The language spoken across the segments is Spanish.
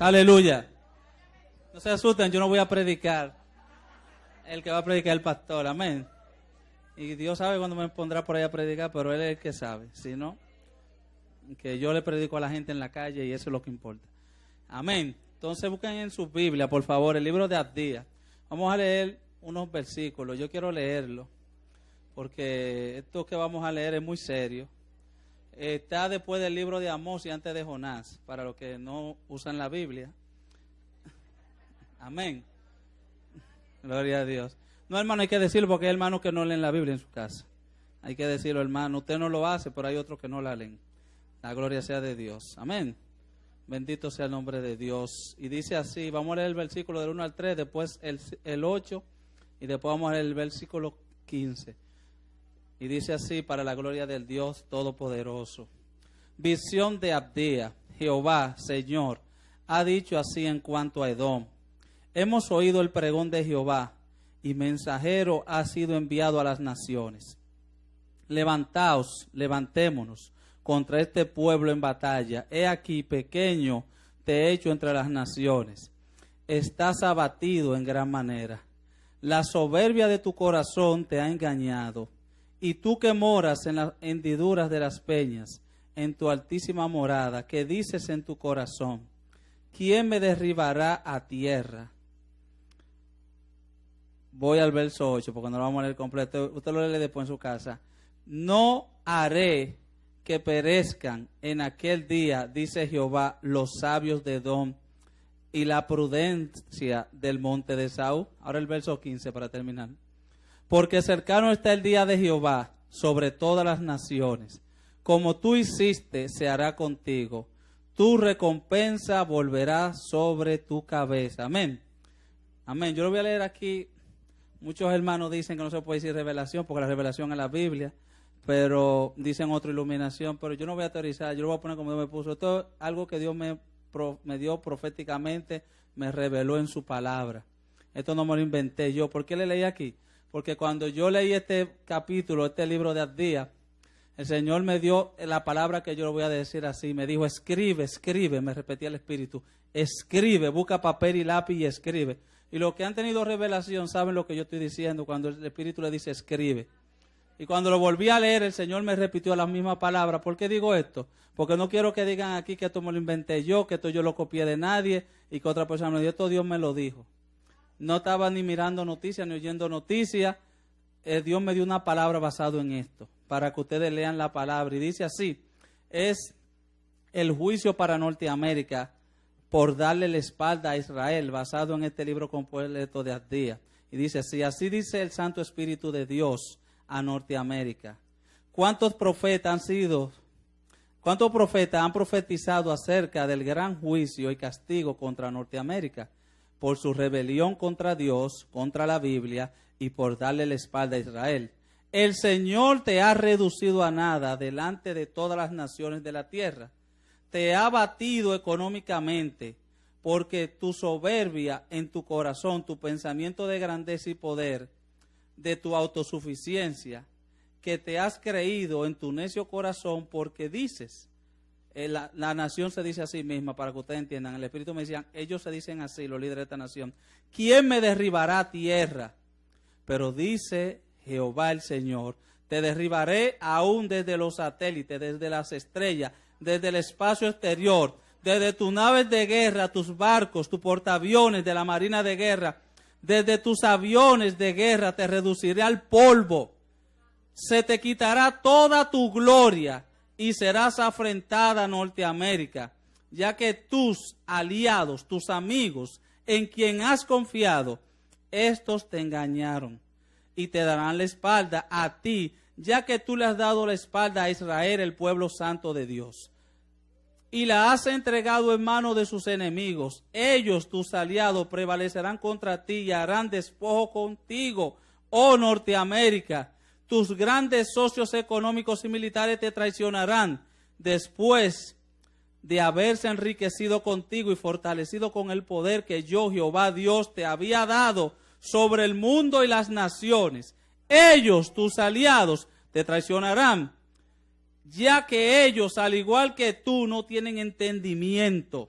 Aleluya. No se asusten, yo no voy a predicar. El que va a predicar es el pastor, amén. Y Dios sabe cuándo me pondrá por ahí a predicar, pero Él es el que sabe. Si no, que yo le predico a la gente en la calle y eso es lo que importa. Amén. Entonces busquen en su Biblia, por favor, el libro de Abdías. Vamos a leer unos versículos. Yo quiero leerlo, porque esto que vamos a leer es muy serio. Está después del libro de Amós y antes de Jonás, para los que no usan la Biblia. Amén. Gloria a Dios. No, hermano, hay que decirlo porque hay hermanos que no leen la Biblia en su casa. Hay que decirlo, hermano. Usted no lo hace, pero hay otros que no la leen. La gloria sea de Dios. Amén. Bendito sea el nombre de Dios. Y dice así, vamos a leer el versículo del 1 al 3, después el 8 y después vamos a leer el versículo 15. Y dice así, para la gloria del Dios Todopoderoso. Visión de Abdías. Jehová, Señor, ha dicho así en cuanto a Edom. Hemos oído el pregón de Jehová, y mensajero ha sido enviado a las naciones. Levantaos, levantémonos contra este pueblo en batalla. He aquí, pequeño te he hecho entre las naciones. Estás abatido en gran manera. La soberbia de tu corazón te ha engañado. Y tú que moras en las hendiduras de las peñas, en tu altísima morada, que dices en tu corazón, ¿quién me derribará a tierra? Voy al verso 8, porque no lo vamos a leer completo. Usted lo lee después en su casa. No haré que perezcan en aquel día, dice Jehová, los sabios de Edom y la prudencia del monte de Saúl. Ahora el verso 15 para terminar. Porque cercano está el día de Jehová sobre todas las naciones. Como tú hiciste, se hará contigo. Tu recompensa volverá sobre tu cabeza. Amén. Amén. Yo lo voy a leer aquí. Muchos hermanos dicen que no se puede decir revelación, porque la revelación es la Biblia, pero dicen otra iluminación, pero yo no voy a teorizar, yo lo voy a poner como Dios me puso. Esto es algo que Dios me dio proféticamente, me reveló en su palabra. Esto no me lo inventé yo. ¿Por qué le leí aquí? Porque cuando yo leí este capítulo, este libro de Abdías, el Señor me dio la palabra que yo lo voy a decir así. Me dijo, escribe, escribe, me repetía el Espíritu. Escribe, busca papel y lápiz y escribe. Y los que han tenido revelación saben lo que yo estoy diciendo cuando el Espíritu le dice, escribe. Y cuando lo volví a leer, el Señor me repitió la misma palabra. ¿Por qué digo esto? Porque no quiero que digan aquí que esto me lo inventé yo, que esto yo lo copié de nadie y que otra persona me lo dio. Esto Dios me lo dijo. No estaba ni mirando noticias ni oyendo noticias. Dios me dio una palabra basada en esto, para que ustedes lean la palabra. Y dice así, es el juicio para Norteamérica por darle la espalda a Israel, basado en este libro completo de Abdías. Y dice así dice el Santo Espíritu de Dios a Norteamérica. ¿Cuántos profetas han profetizado acerca del gran juicio y castigo contra Norteamérica por su rebelión contra Dios, contra la Biblia y por darle la espalda a Israel? El Señor te ha reducido a nada delante de todas las naciones de la tierra. Te ha batido económicamente porque tu soberbia en tu corazón, tu pensamiento de grandeza y poder, de tu autosuficiencia, que te has creído en tu necio corazón porque dices, la nación se dice a sí misma, para que ustedes entiendan, el Espíritu me decía, ellos se dicen así, los líderes de esta nación, ¿quién me derribará a tierra? Pero dice Jehová el Señor, te derribaré aún desde los satélites, desde las estrellas, desde el espacio exterior, desde tus naves de guerra, tus barcos, tus portaaviones de la Marina de Guerra, desde tus aviones de guerra te reduciré al polvo. Se te quitará toda tu gloria y serás afrentada, Norteamérica, ya que tus aliados, tus amigos, en quien has confiado, estos te engañaron y te darán la espalda a ti, ya que tú le has dado la espalda a Israel, el pueblo santo de Dios, y la has entregado en manos de sus enemigos. Ellos, tus aliados, prevalecerán contra ti y harán despojo contigo, oh Norteamérica. Tus grandes socios económicos y militares te traicionarán después de haberse enriquecido contigo y fortalecido con el poder que yo, Jehová Dios, te había dado sobre el mundo y las naciones. Ellos, tus aliados, te traicionarán, ya que ellos, al igual que tú, no tienen entendimiento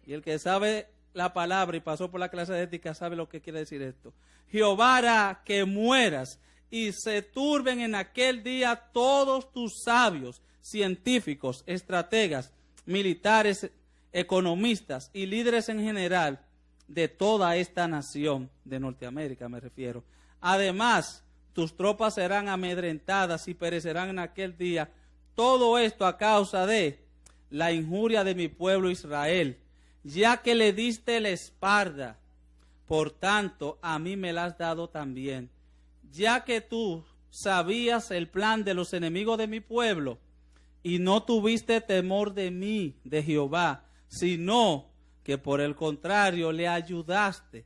Y el que sabe la palabra y pasó por la clase de ética sabe lo que quiere decir esto. Jehová hará que mueras y se turben en aquel día todos tus sabios, científicos, estrategas, militares, economistas y líderes en general de toda esta nación de Norteamérica, me refiero. Además, tus tropas serán amedrentadas y perecerán en aquel día. Todo esto a causa de la injuria de mi pueblo Israel, ya que le diste la espalda. Por tanto, a mí me la has dado también, ya que tú sabías el plan de los enemigos de mi pueblo y no tuviste temor de mí, de Jehová, sino que por el contrario le ayudaste,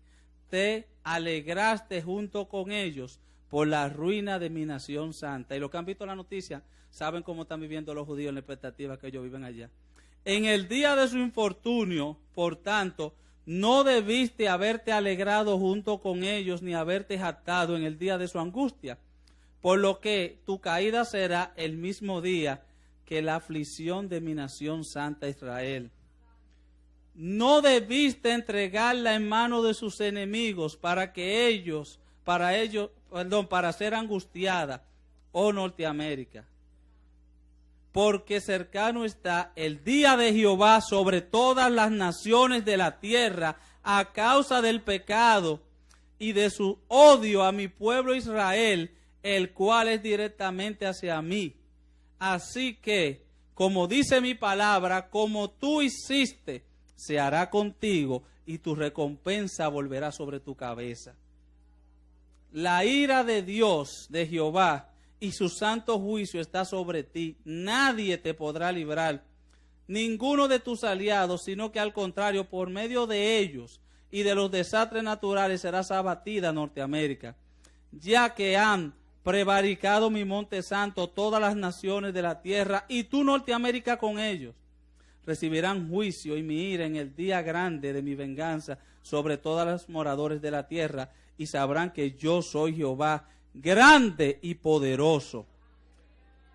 te alegraste junto con ellos por la ruina de mi nación santa. Y los que han visto la noticia saben cómo están viviendo los judíos en la expectativa que ellos viven allá. En el día de su infortunio, por tanto, no debiste haberte alegrado junto con ellos, ni haberte jactado en el día de su angustia, por lo que tu caída será el mismo día que la aflicción de mi nación santa Israel. No debiste entregarla en manos de sus enemigos para ser angustiada, oh Norteamérica. Porque cercano está el día de Jehová sobre todas las naciones de la tierra a causa del pecado y de su odio a mi pueblo Israel, el cual es directamente hacia mí. Así que, como dice mi palabra, como tú hiciste, se hará contigo y tu recompensa volverá sobre tu cabeza. La ira de Dios, de Jehová, y su santo juicio está sobre ti. Nadie te podrá librar, ninguno de tus aliados, sino que al contrario, por medio de ellos y de los desastres naturales serás abatida, Norteamérica, ya que han prevaricado mi monte santo todas las naciones de la tierra, y tú, Norteamérica, con ellos. Recibirán juicio y mi ira en el día grande de mi venganza sobre todos los moradores de la tierra, y sabrán que yo soy Jehová, grande y poderoso.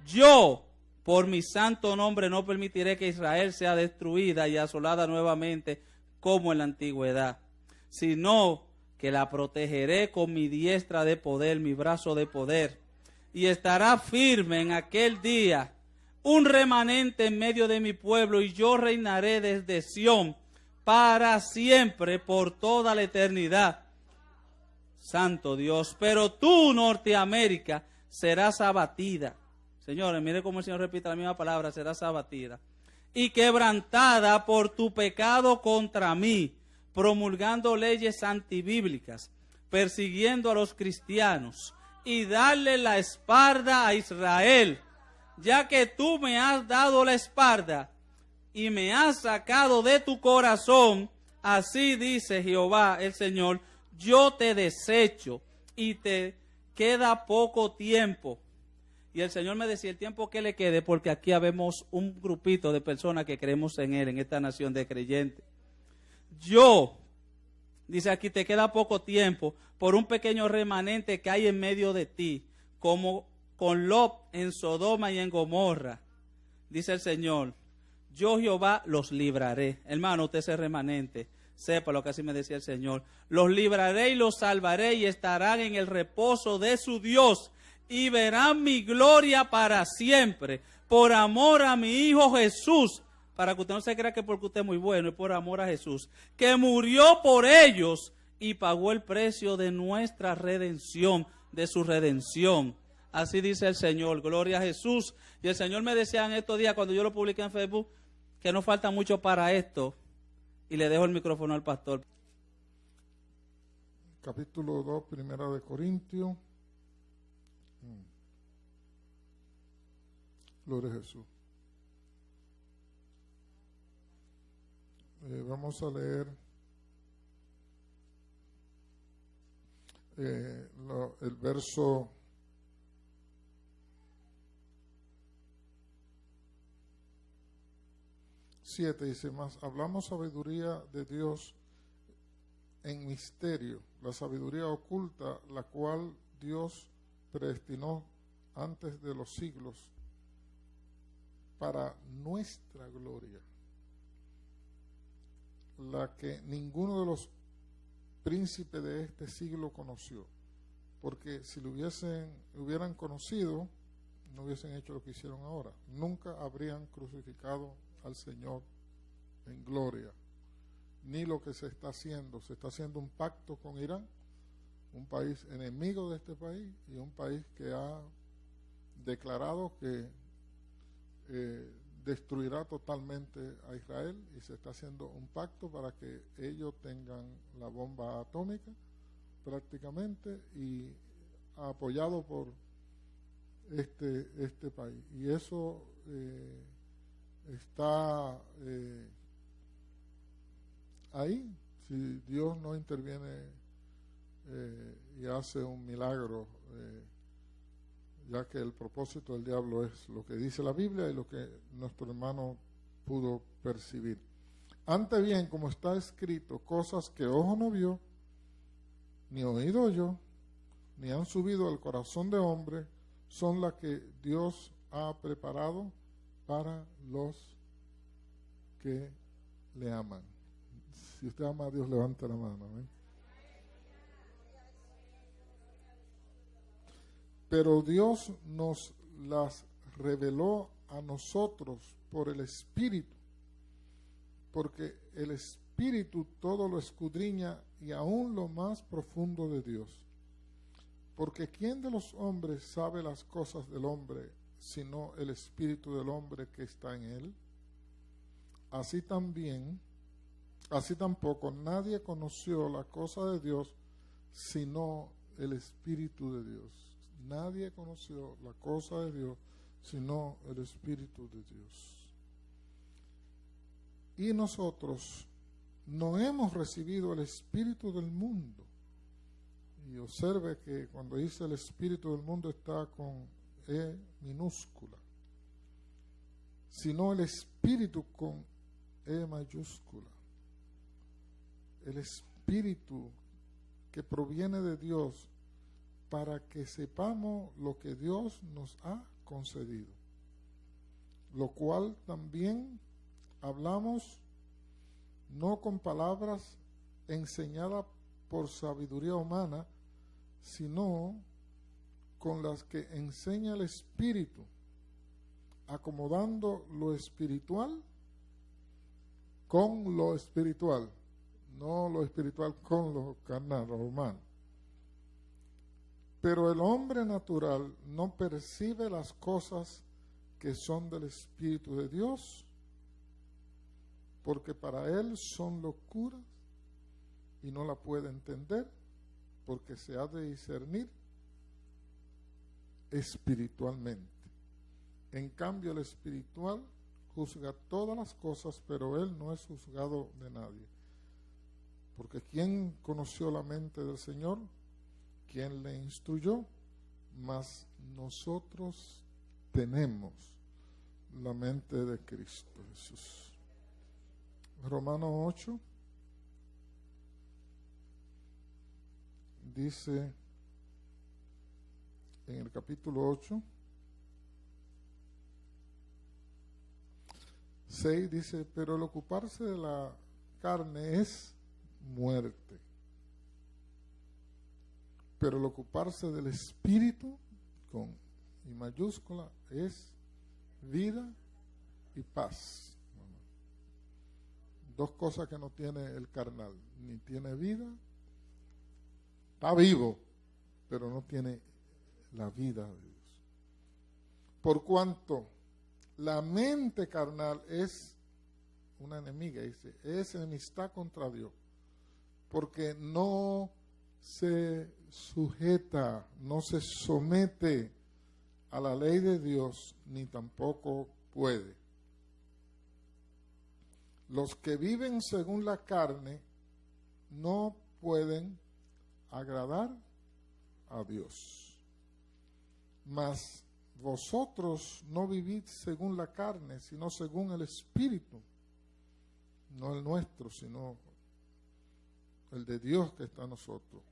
Yo, por mi santo nombre, no permitiré que Israel sea destruida y asolada nuevamente como en la antigüedad, sino que la protegeré con mi diestra de poder, mi brazo de poder, y estará firme en aquel día un remanente en medio de mi pueblo, y yo reinaré desde Sión para siempre, por toda la eternidad. Santo Dios, pero tú, Norteamérica, serás abatida. Señores, mire cómo el Señor repite la misma palabra, serás abatida y quebrantada por tu pecado contra mí, promulgando leyes antibíblicas, persiguiendo a los cristianos y darle la espalda a Israel, ya que tú me has dado la espalda y me has sacado de tu corazón. Así dice Jehová el Señor: yo te desecho y te queda poco tiempo. Y el Señor me decía el tiempo que le quede, porque aquí habemos un grupito de personas que creemos en Él, en esta nación de creyentes. Yo, dice aquí, te queda poco tiempo por un pequeño remanente que hay en medio de ti, como con Lot en Sodoma y en Gomorra. Dice el Señor: yo Jehová los libraré. Hermano, usted es el remanente. Sepa lo que así me decía el Señor. Los libraré y los salvaré, y estarán en el reposo de su Dios, y verán mi gloria para siempre, por amor a mi Hijo Jesús. Para que usted no se crea que porque usted es muy bueno, es por amor a Jesús, que murió por ellos y pagó el precio de nuestra redención, de su redención. Así dice el Señor, gloria a Jesús. Y el Señor me decía en estos días, cuando yo lo publiqué en Facebook, que no falta mucho para esto. Y le dejo el micrófono al pastor. Capítulo 2, Primera de Corintios. Gloria a Jesús. Vamos a leer el verso 7, dice: más hablamos sabiduría de Dios en misterio, la sabiduría oculta, la cual Dios predestinó antes de los siglos para nuestra gloria, la que ninguno de los príncipes de este siglo conoció, porque si lo hubieran conocido, no hubiesen hecho lo que hicieron ahora. Nunca habrían crucificado al Señor en gloria, ni lo que se está haciendo un pacto con Irán, un país enemigo de este país y un país que ha declarado que destruirá totalmente a Israel, y se está haciendo un pacto para que ellos tengan la bomba atómica prácticamente, y apoyado por este país. Y eso está ahí, si Dios no interviene y hace un milagro, ya que el propósito del diablo es lo que dice la Biblia y lo que nuestro hermano pudo percibir. Antes bien, como está escrito, cosas que ojo no vio, ni oído oyó, ni han subido al corazón de hombre, son las que Dios ha preparado para los que le aman. Si usted ama a Dios, levante la mano. ¿Amén? Pero Dios nos las reveló a nosotros por el Espíritu, porque el Espíritu todo lo escudriña, y aún lo más profundo de Dios. Porque ¿quién de los hombres sabe las cosas del hombre, sino el Espíritu del hombre que está en él? Así tampoco nadie conoció la cosa de Dios, sino el Espíritu de Dios. Nadie conoció la cosa de Dios, sino el Espíritu de Dios. Y nosotros no hemos recibido el Espíritu del mundo. Y observe que cuando dice el Espíritu del mundo está con E minúscula, sino el Espíritu con E mayúscula. El Espíritu que proviene de Dios, para que sepamos lo que Dios nos ha concedido, lo cual también hablamos no con palabras enseñadas por sabiduría humana, sino con las que enseña el Espíritu, acomodando lo espiritual con lo espiritual, no lo espiritual con lo carnal o humano. Pero el hombre natural no percibe las cosas que son del Espíritu de Dios, porque para él son locuras y no la puede entender, porque se ha de discernir espiritualmente. En cambio, el espiritual juzga todas las cosas, pero él no es juzgado de nadie. Porque ¿quién conoció la mente del Señor? ¿Quién le instruyó? Mas nosotros tenemos la mente de Cristo Jesús. Romanos 8 dice, en el capítulo 8, 6 dice, pero el ocuparse de la carne es muerte, pero el ocuparse del Espíritu, con I mayúscula, es vida y paz. Dos cosas que no tiene el carnal: ni tiene vida, está vivo, pero no tiene la vida de Dios. Por cuanto la mente carnal es una enemiga, dice, es enemistad contra Dios, porque no se sujeta, no se somete a la ley de Dios, ni tampoco puede. Los que viven según la carne no pueden agradar a Dios. Mas vosotros no vivís según la carne, sino según el Espíritu. No el nuestro, sino el de Dios que está en nosotros.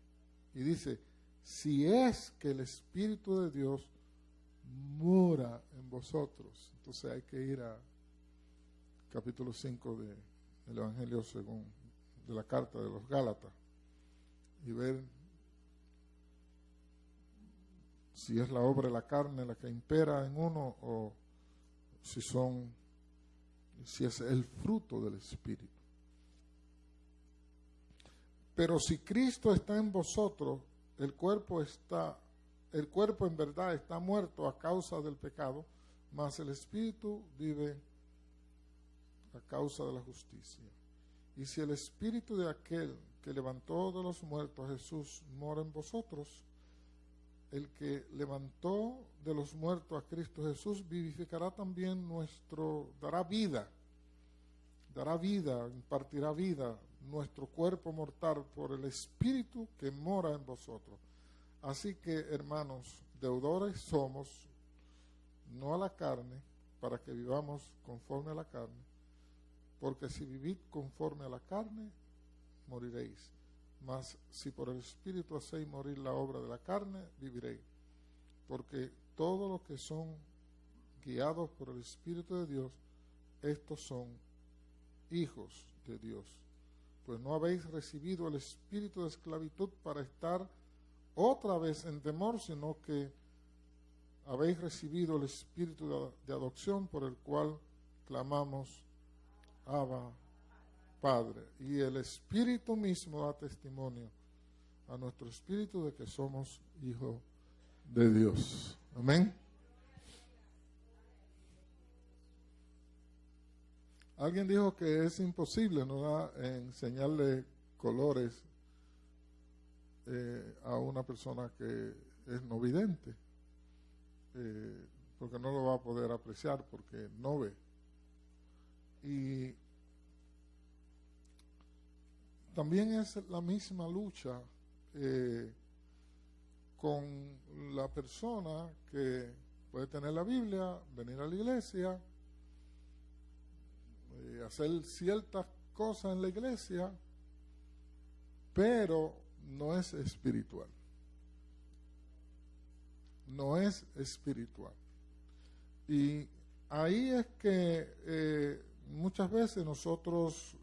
Y dice, si es que el Espíritu de Dios mora en vosotros. Entonces hay que ir a capítulo 5 de el Evangelio según de la carta de los Gálatas y ver si es la obra de la carne la que impera en uno o si es el fruto del Espíritu. Pero si Cristo está en vosotros, el cuerpo en verdad está muerto a causa del pecado, mas el Espíritu vive a causa de la justicia. Y si el Espíritu de aquel que levantó de los muertos a Jesús mora en vosotros, el que levantó de los muertos a Cristo Jesús vivificará también dará vida, impartirá vida nuestro cuerpo mortal por el Espíritu que mora en vosotros. Así que, hermanos, deudores somos, no a la carne, para que vivamos conforme a la carne, porque si vivid conforme a la carne, moriréis. Mas si por el Espíritu hacéis morir la obra de la carne, viviréis. Porque todos los que son guiados por el Espíritu de Dios, estos son hijos de Dios. Pues no habéis recibido el espíritu de esclavitud para estar otra vez en temor, sino que habéis recibido el espíritu de adopción por el cual clamamos, Abba, Padre. Y el Espíritu mismo da testimonio a nuestro espíritu de que somos hijos de Dios. Amén. Alguien dijo que es imposible, ¿no?, enseñarle colores a una persona que es no vidente, porque no lo va a poder apreciar porque no ve. Y también es la misma lucha con la persona que puede tener la Biblia, venir a la iglesia, hacer ciertas cosas en la iglesia, pero no es espiritual. No es espiritual. Y ahí es que muchas veces nosotros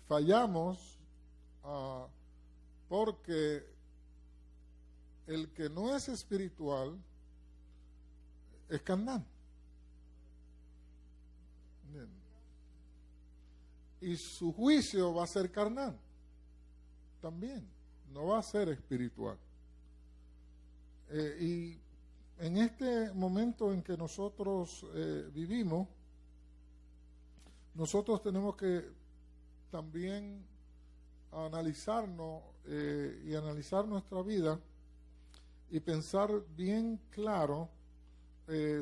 fallamos porque el que no es espiritual es carnal. Y su juicio va a ser carnal también, no va a ser espiritual. Y en este momento en que nosotros vivimos, nosotros tenemos que también analizarnos y analizar nuestra vida y pensar bien claro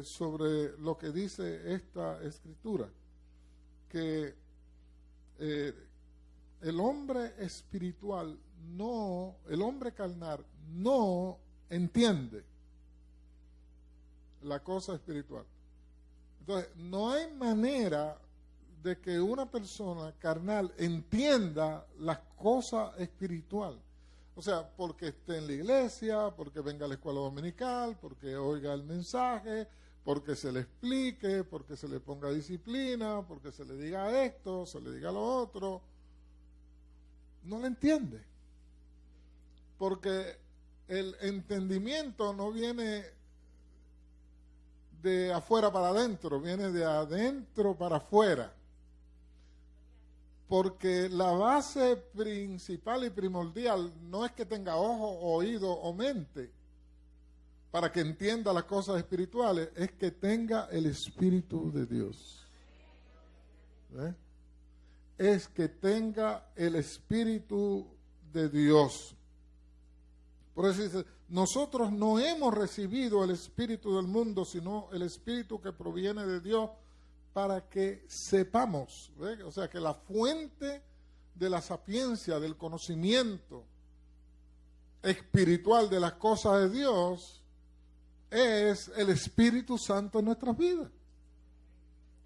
sobre lo que dice esta escritura, que el hombre espiritual el hombre carnal no entiende la cosa espiritual. Entonces, no hay manera de que una persona carnal entienda las cosas espirituales. O sea, porque esté en la iglesia, porque venga a la escuela dominical, porque oiga el mensaje, porque se le explique, porque se le ponga disciplina, porque se le diga esto, se le diga lo otro. No lo entiende. Porque el entendimiento no viene de afuera para adentro, viene de adentro para afuera. Porque la base principal y primordial no es que tenga ojo, oído o mente para que entienda las cosas espirituales, es que tenga el Espíritu de Dios. Es que tenga el Espíritu de Dios. Por eso dice, nosotros no hemos recibido el Espíritu del mundo, sino el Espíritu que proviene de Dios, para que sepamos, ¿ve? O sea, que la fuente de la sapiencia, del conocimiento espiritual de las cosas de Dios, es el Espíritu Santo en nuestras vidas.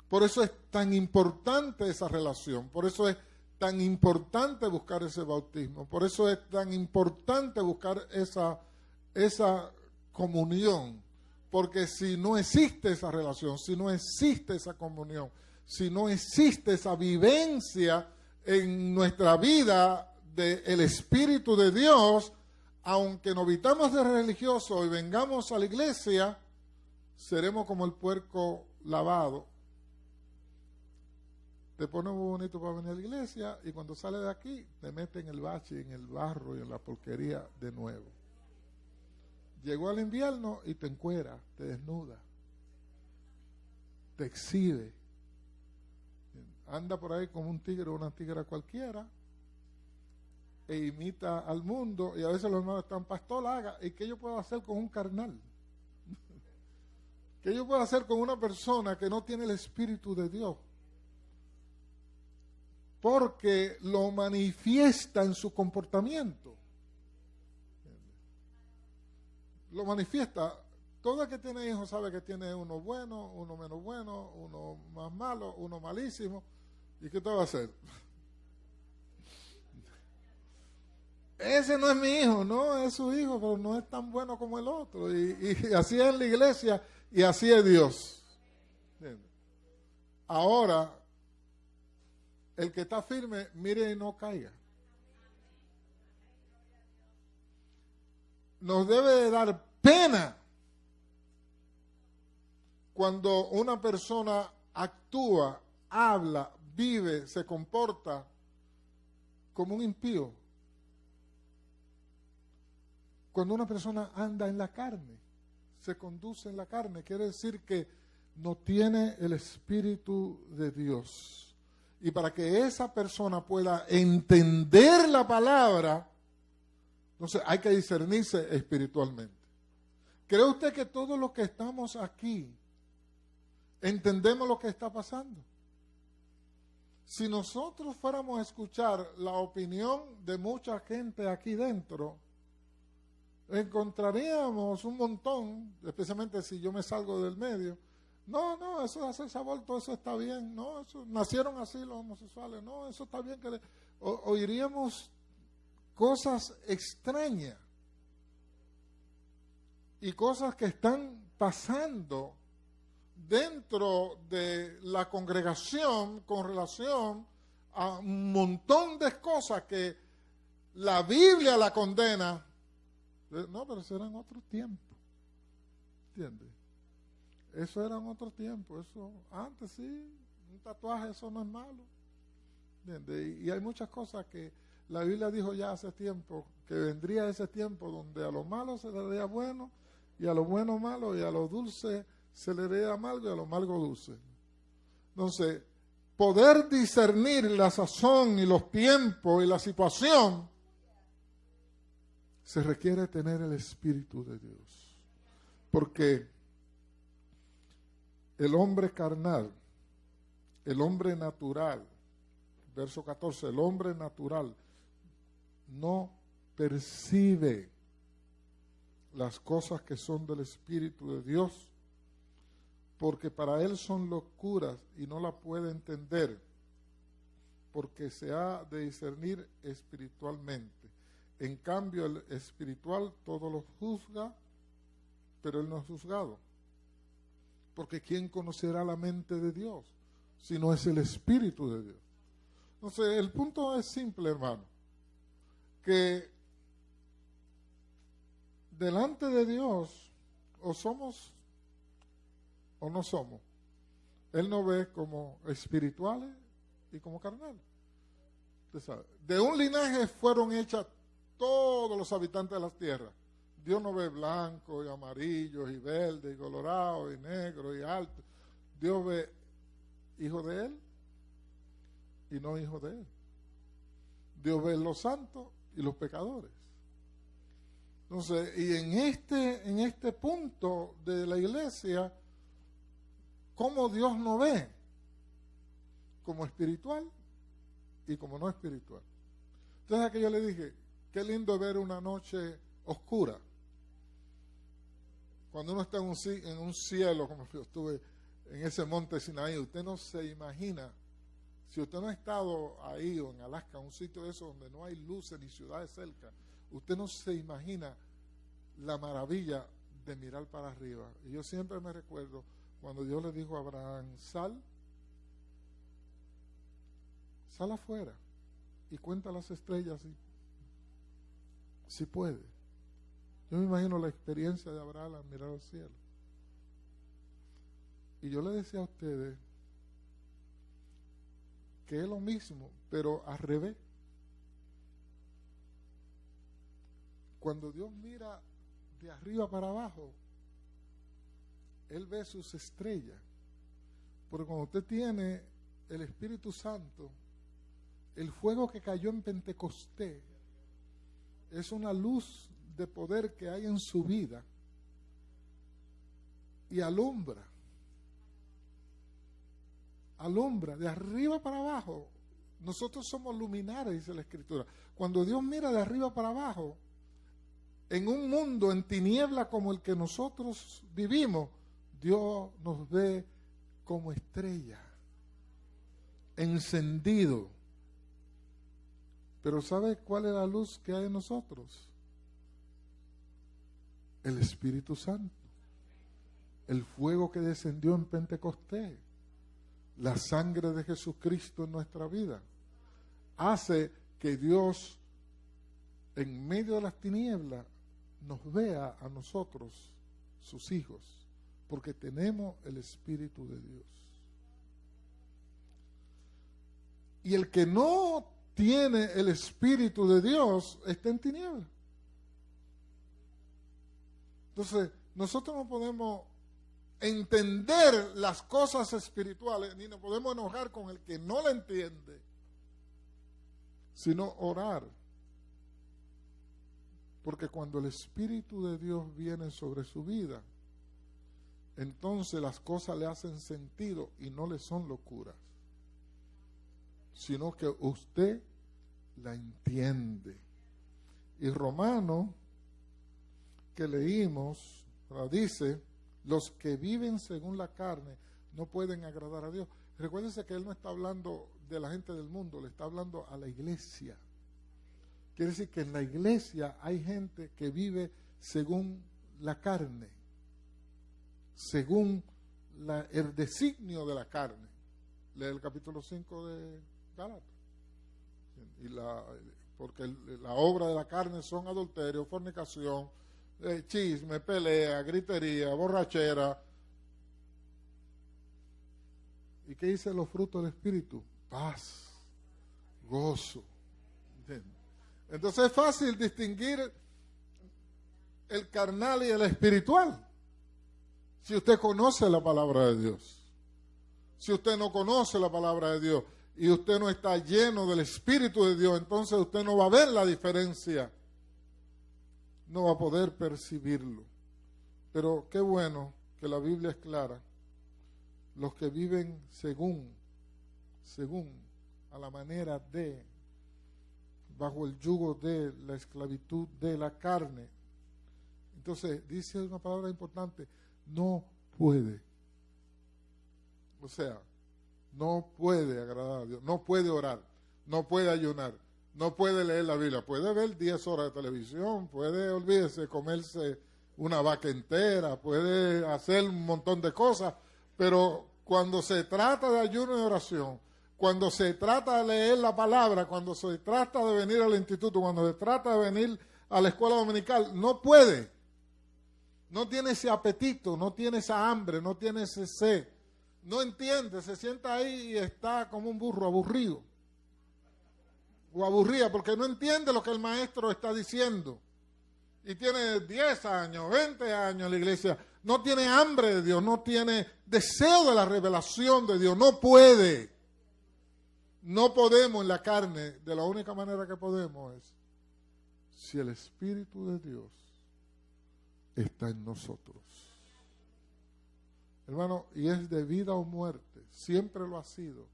Por eso es tan importante esa relación, por eso es tan importante buscar ese bautismo, por eso es tan importante buscar esa comunión Porque si no existe esa relación, si no existe esa comunión, si no existe esa vivencia en nuestra vida del Espíritu de Dios, aunque nos vitamos de religioso y vengamos a la iglesia, seremos como el puerco lavado. Te pones muy bonito para venir a la iglesia y cuando sales de aquí te metes en el bache, en el barro y en la porquería de nuevo. Llegó el invierno y te encuera, te desnuda, te exhibe. Anda por ahí como un tigre o una tigra cualquiera e imita al mundo, y a veces los hermanos están, pastor, haga, ¿y qué yo puedo hacer con un carnal? ¿Qué yo puedo hacer con una persona que no tiene el Espíritu de Dios? Porque lo manifiesta en su comportamiento. Lo manifiesta. Todo el que tiene hijos sabe que tiene uno bueno, uno menos bueno, uno más malo, uno malísimo. ¿Y qué te va a hacer? Ese no es mi hijo, no, es su hijo, pero no es tan bueno como el otro. Y así es en la iglesia y así es Dios. ¿Entiendes? Ahora, el que está firme, mire y no caiga. Nos debe de dar pena cuando una persona actúa, habla, vive, se comporta como un impío. Cuando una persona anda en la carne, se conduce en la carne, quiere decir que no tiene el Espíritu de Dios. Y para que esa persona pueda entender la palabra, entonces hay que discernirse espiritualmente. ¿Cree usted que todos los que estamos aquí entendemos lo que está pasando? Si nosotros fuéramos a escuchar la opinión de mucha gente aquí dentro, encontraríamos un montón, especialmente si yo me salgo del medio. No, eso de hacerse aborto, eso está bien. No, eso, nacieron así los homosexuales. No, eso está bien. Oiríamos cosas extrañas y cosas que están pasando dentro de la congregación con relación a un montón de cosas que la Biblia la condena. No, pero eso era en otro tiempo. ¿Entiendes? Eso era en otro tiempo. Eso, antes sí, un tatuaje, eso no es malo. ¿Entiendes? Y hay muchas cosas que la Biblia dijo ya hace tiempo, que vendría ese tiempo donde a lo malo se le daría bueno, y a lo bueno malo, y a lo dulce se le daría amargo, y a lo amargo dulce. Entonces, poder discernir la sazón y los tiempos y la situación, se requiere tener el Espíritu de Dios. Porque el hombre carnal, el hombre natural, verso 14, el hombre natural no percibe las cosas que son del Espíritu de Dios, porque para él son locuras y no la puede entender, porque se ha de discernir espiritualmente. En cambio, el espiritual todo lo juzga, pero él no es juzgado. Porque ¿quién conocerá la mente de Dios si no es el Espíritu de Dios? Entonces, el punto es simple, hermano, que delante de Dios o somos o no somos. Él nos ve como espirituales y como carnales. Usted sabe, de un linaje fueron hechas todos los habitantes de la tierra. Dios no ve blancos y amarillos y verdes y colorados y negros y altos. Dios ve hijos de Él y no hijos de Él. Dios ve los santos y los pecadores. Entonces, y en este punto de la iglesia, ¿cómo Dios nos ve? Como espiritual y como no espiritual. Entonces, aquí yo le dije, qué lindo ver una noche oscura. Cuando uno está en un cielo, como yo estuve en ese monte Sinaí, usted no se imagina, si usted no ha estado ahí o en Alaska, un sitio de esos donde no hay luces ni ciudades cerca, usted no se imagina la maravilla de mirar para arriba. Y yo siempre me recuerdo cuando Dios le dijo a Abraham, sal afuera y cuenta las estrellas si puede. Yo me imagino la experiencia de Abraham al mirar al cielo. Y yo le decía a ustedes que es lo mismo, pero al revés. Cuando Dios mira de arriba para abajo, Él ve sus estrellas. Porque cuando usted tiene el Espíritu Santo, el fuego que cayó en Pentecostés es una luz de poder que hay en su vida y alumbra de arriba para abajo. Nosotros somos luminares, dice la Escritura. Cuando Dios mira de arriba para abajo, en un mundo en tiniebla como el que nosotros vivimos, Dios nos ve como estrella, encendido. Pero ¿sabe cuál es la luz que hay en nosotros? El Espíritu Santo. El fuego que descendió en Pentecostés. La sangre de Jesucristo en nuestra vida. Hace que Dios, en medio de las tinieblas, nos vea a nosotros, sus hijos, porque tenemos el Espíritu de Dios. Y el que no tiene el Espíritu de Dios está en tinieblas. Entonces, nosotros no podemos entender las cosas espirituales, ni nos podemos enojar con el que no la entiende, sino orar. Porque cuando el Espíritu de Dios viene sobre su vida, entonces las cosas le hacen sentido y no le son locuras, sino que usted la entiende. Y Romano, que leímos, dice, los que viven según la carne no pueden agradar a Dios. Recuérdense que él no está hablando de la gente del mundo, le está hablando a la iglesia. Quiere decir que en la iglesia hay gente que vive según la carne, según el designio de la carne. Lee el capítulo 5 de Gálatas. Porque la obra de la carne son adulterio, fornicación, chisme, pelea, gritería, borrachera. ¿Y qué dicen los frutos del Espíritu? Paz, gozo. ¿Entiendes? Entonces es fácil distinguir el carnal y el espiritual. Si usted conoce la palabra de Dios. Si usted no conoce la palabra de Dios y usted no está lleno del Espíritu de Dios, entonces usted no va a ver la diferencia. No va a poder percibirlo. Pero qué bueno que la Biblia es clara. Los que viven según, a la manera de, bajo el yugo de la esclavitud de la carne. Entonces, dice una palabra importante, no puede. O sea, no puede agradar a Dios, no puede orar, no puede ayunar, no puede leer la Biblia, puede ver 10 horas de televisión, puede, olvídese, comerse una vaca entera, puede hacer un montón de cosas, pero cuando se trata de ayuno y oración, cuando se trata de leer la palabra, cuando se trata de venir al instituto, cuando se trata de venir a la escuela dominical, no puede. No tiene ese apetito, no tiene esa hambre, no tiene ese sed. No entiende, se sienta ahí y está como un burro aburrido. O aburrida porque no entiende lo que el maestro está diciendo. Y tiene 10 años, 20 años en la iglesia. No tiene hambre de Dios, no tiene deseo de la revelación de Dios. No puede. No podemos en la carne. De la única manera que podemos es si el Espíritu de Dios está en nosotros. Hermano, y es de vida o muerte. Siempre lo ha sido.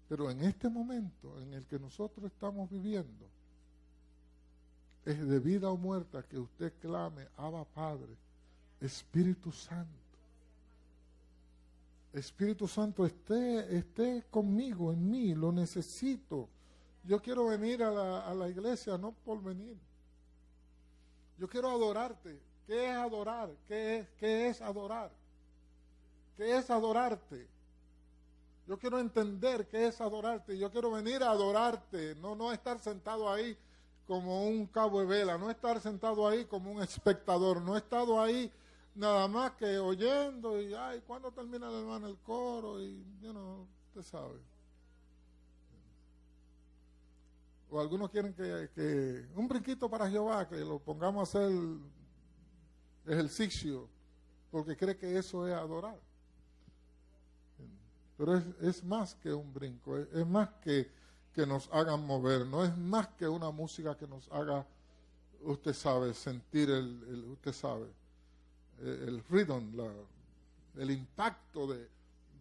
Pero en este momento en el que nosotros estamos viviendo, es de vida o muerte que usted clame, Abba Padre, Espíritu Santo. Espíritu Santo, esté conmigo, en mí, lo necesito. Yo quiero venir a la iglesia no por venir. Yo quiero adorarte. ¿Qué es adorar? ¿Qué es adorar? ¿Qué es adorarte? Yo quiero entender qué es adorarte. Yo quiero venir a adorarte, no estar sentado ahí como un cabo de vela, no estar sentado ahí como un espectador, no he estado ahí nada más que oyendo y, ay, ¿cuándo termina el hermano el coro? Y, usted sabe. O algunos quieren que un brinquito para Jehová, que lo pongamos a hacer ejercicio, porque cree que eso es adorar. Pero es más que un brinco, es más que nos hagan mover, no es más que una música que nos haga, usted sabe, sentir usted sabe, el rhythm, el impacto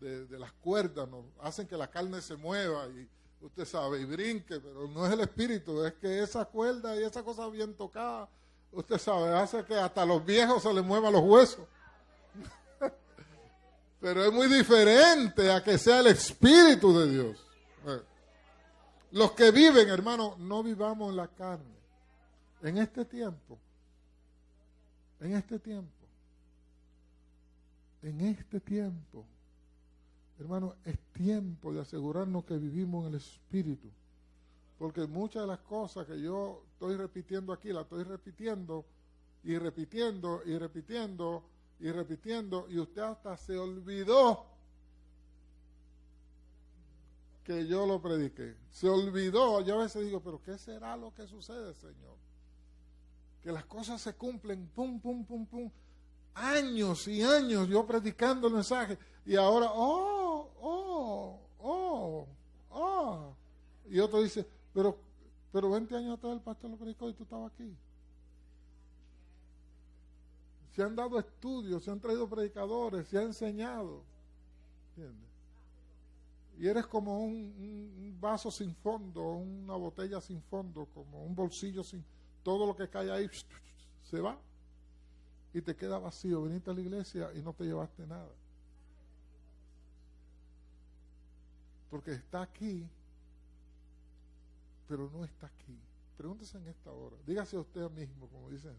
de las cuerdas, nos hacen que la carne se mueva y usted sabe, y brinque, pero no es el espíritu, es que esa cuerda y esa cosa bien tocada, usted sabe, hace que hasta a los viejos se les muevan los huesos. Pero es muy diferente a que sea el Espíritu de Dios. Los que viven, hermano, no vivamos en la carne. En este tiempo, hermano, es tiempo de asegurarnos que vivimos en el Espíritu. Porque muchas de las cosas que yo estoy repitiendo aquí, las estoy repitiendo y repitiendo y repitiendo y repitiendo, y usted hasta se olvidó que yo lo prediqué. Se olvidó. Yo a veces digo, pero ¿qué será lo que sucede, Señor? Que las cosas se cumplen, pum, pum, pum, pum. Años y años yo predicando el mensaje, y ahora, y otro dice, pero 20 años atrás el pastor lo predicó y tú estabas aquí. Se han dado estudios, se han traído predicadores, se ha enseñado. ¿Entiendes? Y eres como un vaso sin fondo, una botella sin fondo, como un bolsillo sin... Todo lo que cae ahí se va y te queda vacío. Viniste a la iglesia y no te llevaste nada. Porque está aquí, pero no está aquí. Pregúntese en esta hora. Dígase a usted mismo, como dicen,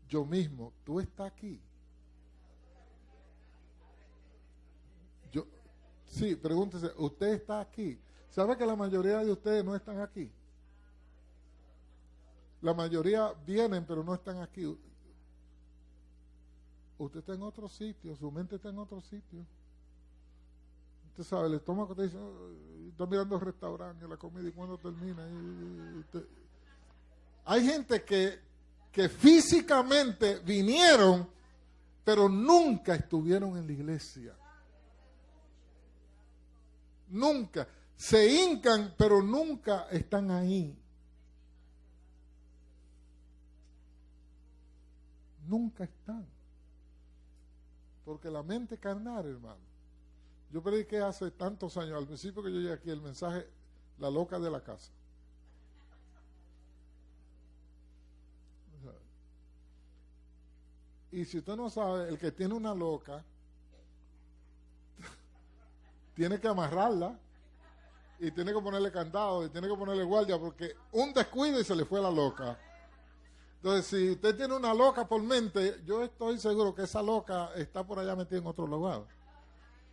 yo mismo, tú estás aquí. Sí, pregúntese, usted está aquí. ¿Sabe que la mayoría de ustedes no están aquí? La mayoría vienen, pero no están aquí. Usted está en otro sitio, su mente está en otro sitio. Usted sabe, el estómago te dice, está mirando el restaurante, la comida, y cuando termina. Hay gente que físicamente vinieron, pero nunca estuvieron en la iglesia. Nunca. Se hincan, pero nunca están ahí. Nunca están. Porque la mente carnal, hermano. Yo prediqué hace tantos años, al principio que yo llegué aquí, el mensaje, la loca de la casa. Y si usted no sabe, el que tiene una loca, tiene que amarrarla, y tiene que ponerle candado, y tiene que ponerle guardia, porque un descuido y se le fue la loca. Entonces, si usted tiene una loca por mente, yo estoy seguro que esa loca está por allá metida en otro lugar.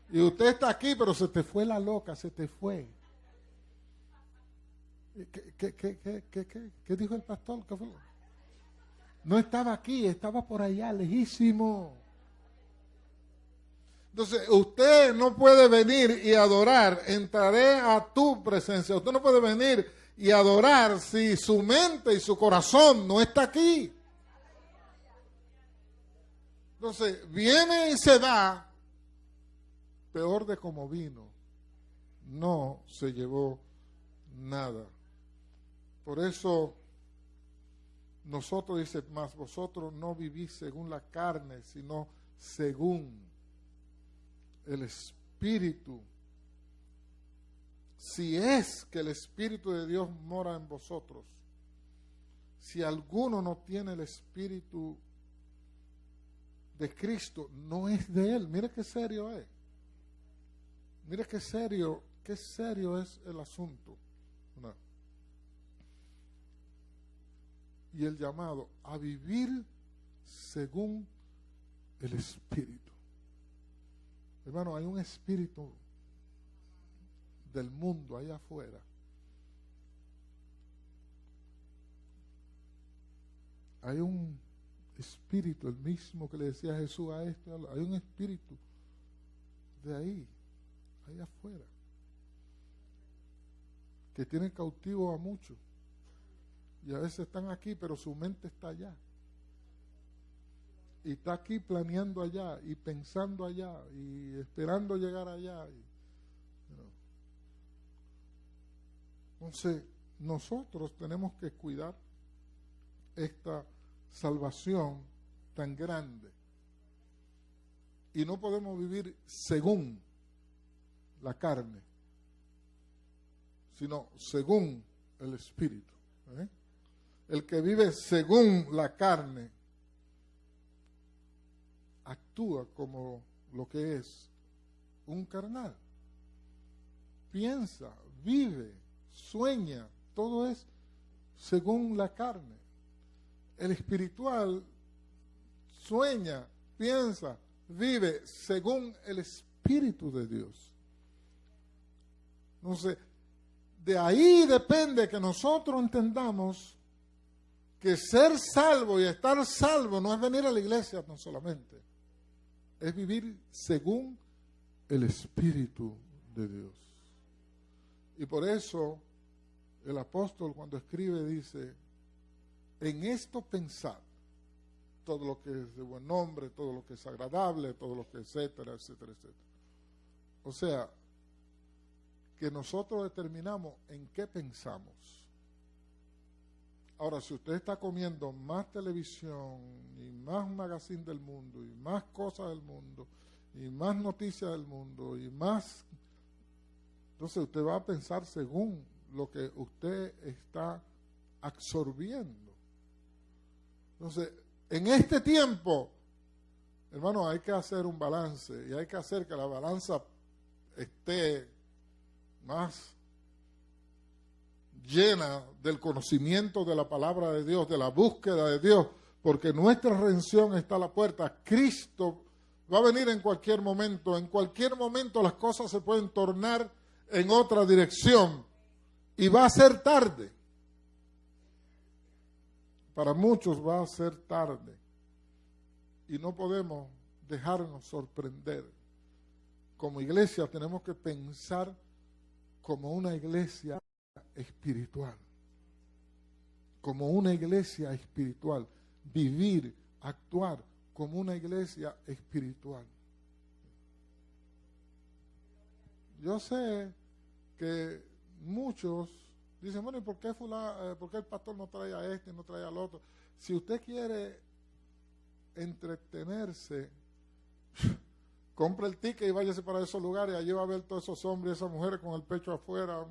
Y usted está aquí, pero se te fue la loca, se te fue. ¿Qué dijo el pastor? ¿Qué fue? No estaba aquí, estaba por allá, lejísimo. Entonces, usted no puede venir y adorar, entraré a tu presencia. Usted no puede venir y adorar si su mente y su corazón no está aquí. Entonces, viene y se va, peor de como vino. No se llevó nada. Por eso, nosotros, dice, más vosotros no vivís según la carne, sino según el Espíritu. Si es que el Espíritu de Dios mora en vosotros, si alguno no tiene el Espíritu de Cristo, no es de Él. Mire qué serio es. Mire qué serio es el asunto. ¿No? Y el llamado a vivir según el Espíritu. Hermano, hay un espíritu del mundo allá afuera. Hay un espíritu, el mismo que le decía Jesús a esto, hay un espíritu de ahí, allá afuera, que tiene cautivo a muchos. Y a veces están aquí, pero su mente está allá. Y está aquí planeando allá, y pensando allá, y esperando llegar allá. Entonces, nosotros tenemos que cuidar esta salvación tan grande. Y no podemos vivir según la carne, sino según el Espíritu. El que vive según la carne actúa como lo que es un carnal. Piensa, vive, sueña, todo es según la carne. El espiritual sueña, piensa, vive según el Espíritu de Dios. Entonces, de ahí depende que nosotros entendamos que ser salvo y estar salvo no es venir a la iglesia no solamente, es vivir según el Espíritu de Dios. Y por eso el apóstol cuando escribe dice, en esto pensad, todo lo que es de buen nombre, todo lo que es agradable, todo lo que etcétera, etcétera, etcétera. O sea, que nosotros determinamos en qué pensamos. Ahora, si usted está comiendo más televisión y más magazine del mundo y más cosas del mundo y más noticias del mundo y más, entonces usted va a pensar según lo que usted está absorbiendo. Entonces, en este tiempo, hermano, hay que hacer un balance y hay que hacer que la balanza esté más llena del conocimiento de la palabra de Dios, de la búsqueda de Dios, porque nuestra redención está a la puerta. Cristo va a venir en cualquier momento las cosas se pueden tornar en otra dirección y va a ser tarde. Para muchos va a ser tarde y no podemos dejarnos sorprender. Como iglesia tenemos que pensar como una iglesia espiritual, como una iglesia espiritual, vivir, actuar como una iglesia espiritual. Yo sé que muchos dicen, bueno, ¿y por qué el pastor no trae a este y no trae al otro? Si usted quiere entretenerse, compre el ticket y váyase para esos lugares. Allí va a ver todos esos hombres y esas mujeres con el pecho afuera,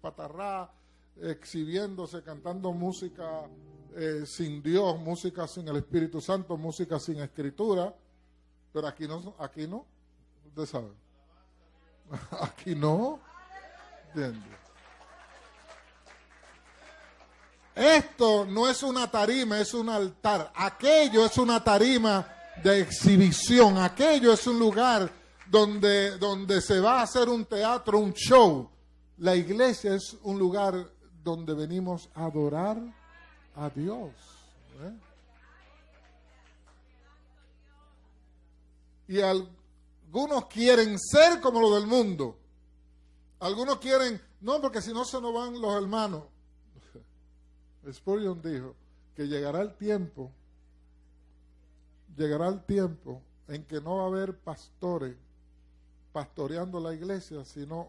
patarrá, exhibiéndose, cantando música sin Dios, música sin el Espíritu Santo, música sin Escritura. Pero aquí no, usted sabe. Aquí no, ¿entiende? Esto no es una tarima, es un altar. Aquello es una tarima de exhibición. Aquello es un lugar donde se va a hacer un teatro, un show. La iglesia es un lugar donde venimos a adorar a Dios. Y algunos quieren ser como los del mundo. Algunos quieren, no, porque si no se nos van los hermanos. Spurgeon dijo que llegará el tiempo en que no va a haber pastores pastoreando la iglesia, sino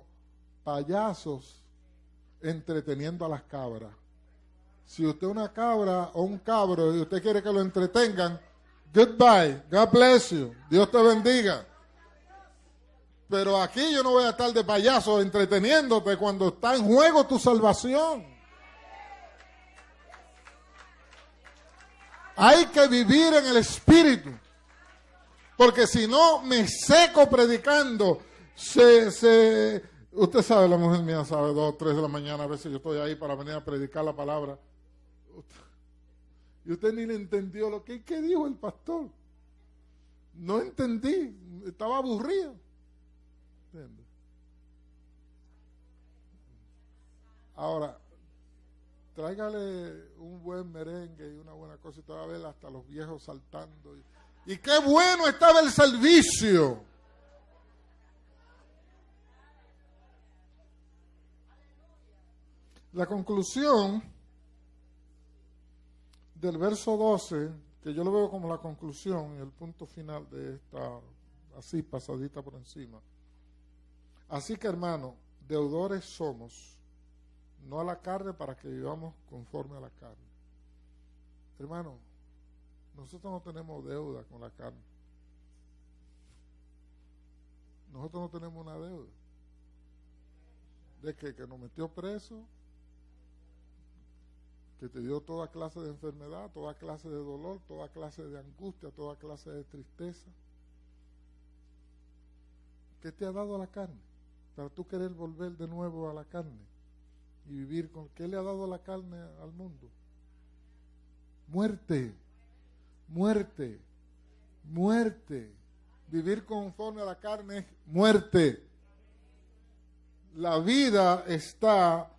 payasos entreteniendo a las cabras. Si usted es una cabra o un cabro y usted quiere que lo entretengan, goodbye, God bless you, Dios te bendiga. Pero aquí yo no voy a estar de payaso entreteniéndote cuando está en juego tu salvación. Hay que vivir en el Espíritu, porque si no me seco predicando, usted sabe, la mujer mía sabe, 2 o 3 de la mañana, a veces yo estoy ahí para venir a predicar la palabra. Y usted ni le entendió lo que ¿qué dijo el pastor? No entendí, estaba aburrido. ¿Entiendes? Ahora, tráigale un buen merengue y una buena cosa y te va a ver hasta los viejos saltando. Y qué bueno estaba el servicio. La conclusión del verso 12, que yo lo veo como la conclusión y el punto final de esta, así pasadita por encima. Así que, hermano, deudores somos, no a la carne para que vivamos conforme a la carne. Hermano, nosotros no tenemos deuda con la carne. Nosotros no tenemos una deuda. ¿De qué? Que nos metió preso, que te dio toda clase de enfermedad, toda clase de dolor, toda clase de angustia, toda clase de tristeza. ¿Qué te ha dado la carne? Para tú querer volver de nuevo a la carne y vivir con... ¿Qué le ha dado la carne al mundo? Muerte, muerte, muerte. Vivir conforme a la carne es muerte. La vida está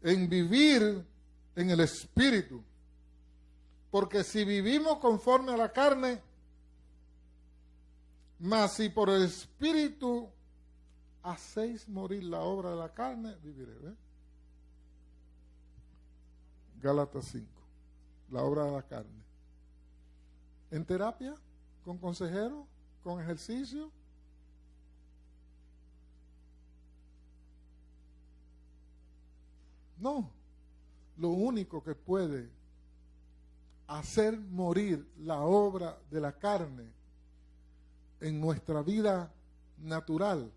en vivir en el Espíritu. Porque si vivimos conforme a la carne, mas si por el Espíritu hacéis morir la obra de la carne, viviré. ¿Ve? Gálatas 5, la obra de la carne. En terapia, con consejero, con ejercicio. No, lo único que puede hacer morir la obra de la carne en nuestra vida natural,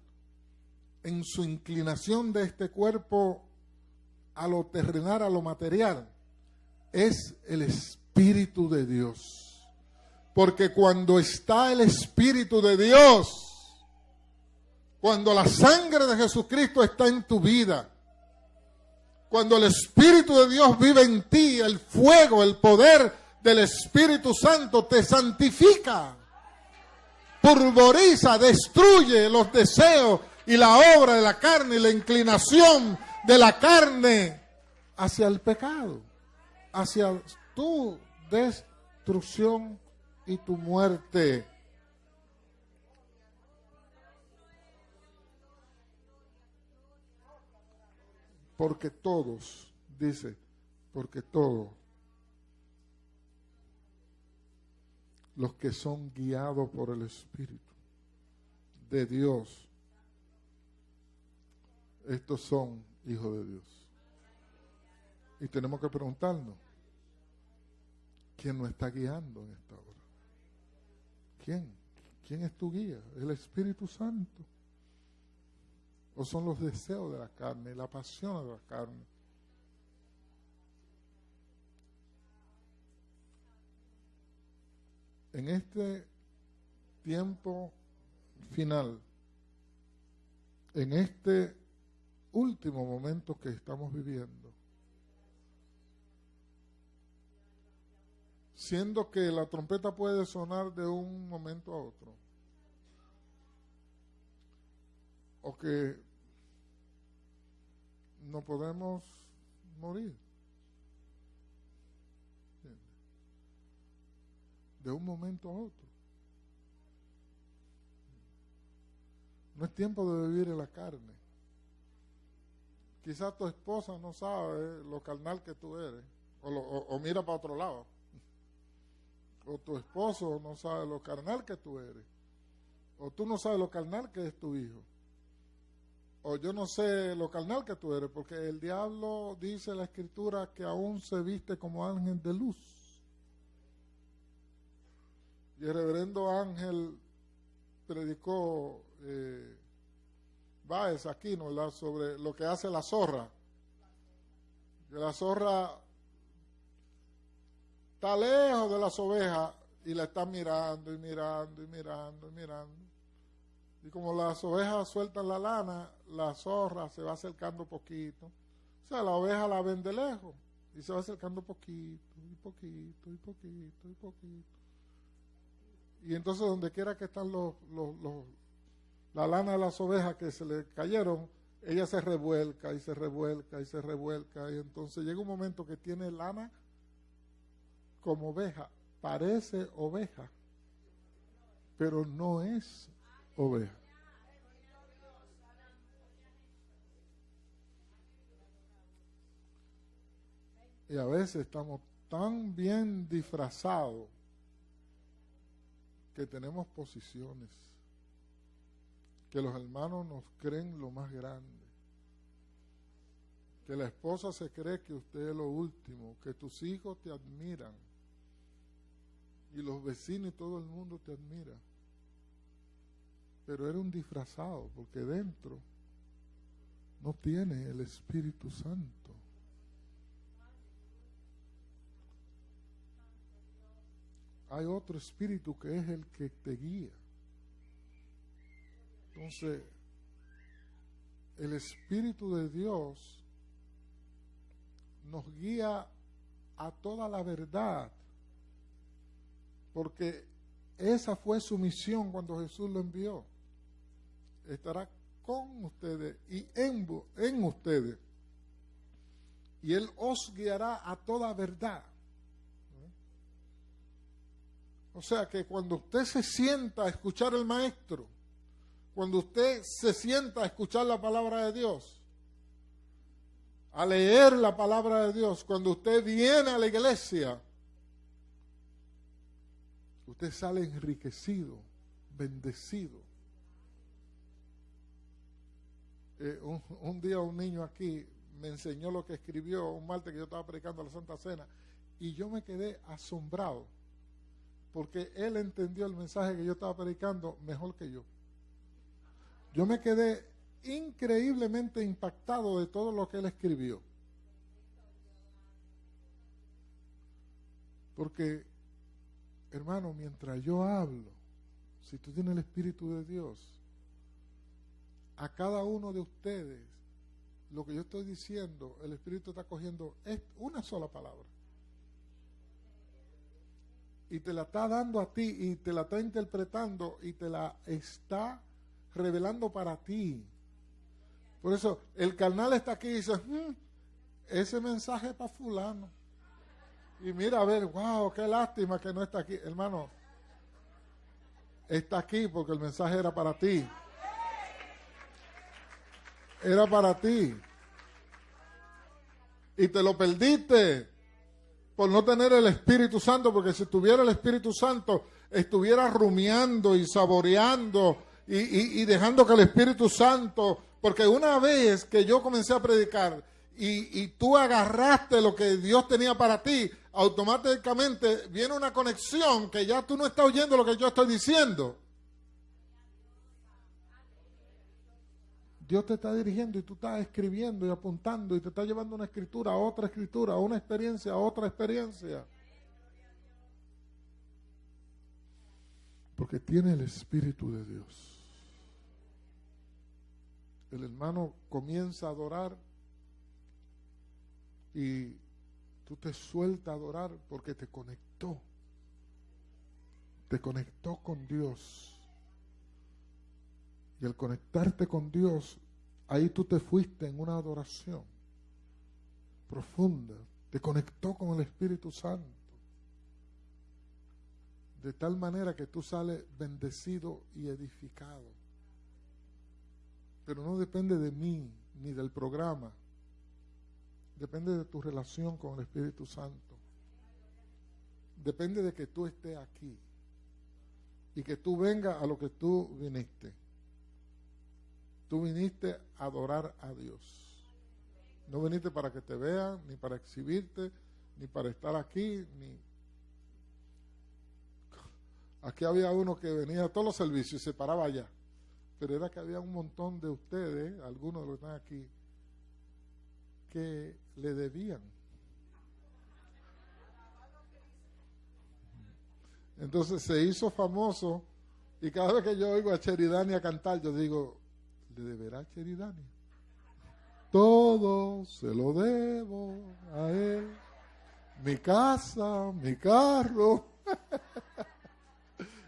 en su inclinación de este cuerpo a lo terrenal, a lo material, es el Espíritu de Dios. Porque cuando está el Espíritu de Dios, cuando la sangre de Jesucristo está en tu vida, cuando el Espíritu de Dios vive en ti, el fuego, el poder del Espíritu Santo te santifica, pulveriza, destruye los deseos y la obra de la carne y la inclinación de la carne hacia el pecado, hacia tu destrucción y tu muerte. Porque todos, dice, porque todos los que son guiados por el Espíritu de Dios, estos son hijos de Dios. Y tenemos que preguntarnos, ¿quién nos está guiando en esta hora? ¿Quién? ¿Quién es tu guía? ¿El Espíritu Santo? ¿O son los deseos de la carne, la pasión de la carne? En este tiempo final, en este último momento que estamos viviendo, siendo que la trompeta puede sonar de un momento a otro, o que no podemos morir de un momento a otro. No es tiempo de vivir en la carne. Quizás tu esposa no sabe lo carnal que tú eres, o mira para otro lado. O tu esposo no sabe lo carnal que tú eres, o tú no sabes lo carnal que es tu hijo, o yo no sé lo carnal que tú eres, porque el diablo, dice la Escritura, que aún se viste como ángel de luz. Y el reverendo Ángel predicó Báez aquí, ¿no?, sobre lo que hace la zorra. Que la zorra está lejos de las ovejas y la está mirando y mirando y mirando y mirando. Y como las ovejas sueltan la lana, la zorra se va acercando poquito. O sea, la oveja la ven de lejos Y se va acercando poquito, y poquito, y poquito, y poquito. Y entonces donde quiera que están la lana de las ovejas que se le cayeron, ella se revuelca y se revuelca y se revuelca. Y entonces llega un momento que tiene lana como oveja. Parece oveja, pero no es oveja. Y a veces estamos tan bien disfrazados que tenemos posiciones, que los hermanos nos creen lo más grande, que la esposa se cree que usted es lo último, que tus hijos te admiran y los vecinos y todo el mundo te admira. Pero era un disfrazado, porque dentro no tiene el Espíritu Santo. Hay otro espíritu que es el que te guía. Entonces, el Espíritu de Dios nos guía a toda la verdad, porque esa fue su misión cuando Jesús lo envió. Estará con ustedes y en ustedes, y Él os guiará a toda verdad. O sea que cuando usted se sienta a escuchar al Maestro, cuando usted se sienta a escuchar la palabra de Dios, a leer la palabra de Dios, cuando usted viene a la iglesia, usted sale enriquecido, bendecido. Un día un niño aquí me enseñó lo que escribió un martes que yo estaba predicando la Santa Cena, y yo me quedé asombrado, porque él entendió el mensaje que yo estaba predicando mejor que yo. Yo me quedé increíblemente impactado de todo lo que él escribió. Porque, hermano, mientras yo hablo, si tú tienes el Espíritu de Dios, a cada uno de ustedes, lo que yo estoy diciendo, el Espíritu está cogiendo es una sola palabra. Y te la está dando a ti, y te la está interpretando, y te la está revelando para ti. Por eso el carnal está aquí y dice, ese mensaje es para fulano. Y mira, a ver, wow, qué lástima que no está aquí. Hermano, está aquí porque el mensaje era para ti. Era para ti. Y te lo perdiste por no tener el Espíritu Santo, porque si tuviera el Espíritu Santo, estuviera rumiando y saboreando y dejando que el Espíritu Santo, porque una vez que yo comencé a predicar y tú agarraste lo que Dios tenía para ti, automáticamente viene una conexión que ya tú no estás oyendo lo que yo estoy diciendo. Dios te está dirigiendo y tú estás escribiendo y apuntando y te está llevando una escritura a otra escritura, a una experiencia a otra experiencia. Porque tiene el Espíritu de Dios. El hermano comienza a adorar y tú te sueltas a adorar porque te conectó con Dios. Y al conectarte con Dios, ahí tú te fuiste en una adoración profunda. Te conectó con el Espíritu Santo. De tal manera que tú sales bendecido y edificado. Pero no depende de mí ni del programa. Depende de tu relación con el Espíritu Santo. Depende de que tú estés aquí y que tú vengas a lo que tú viniste. Tú viniste a adorar a Dios. No viniste para que te vean, ni para exhibirte, ni para estar aquí, ni... Aquí había uno que venía a todos los servicios y se paraba allá. Pero era que había un montón de ustedes, algunos de los que están aquí, que le debían. Entonces se hizo famoso, y cada vez que yo oigo a Cheridani a cantar, yo digo, ¿le deberá Cheridani? todo se lo debo a Él. Mi casa, mi carro.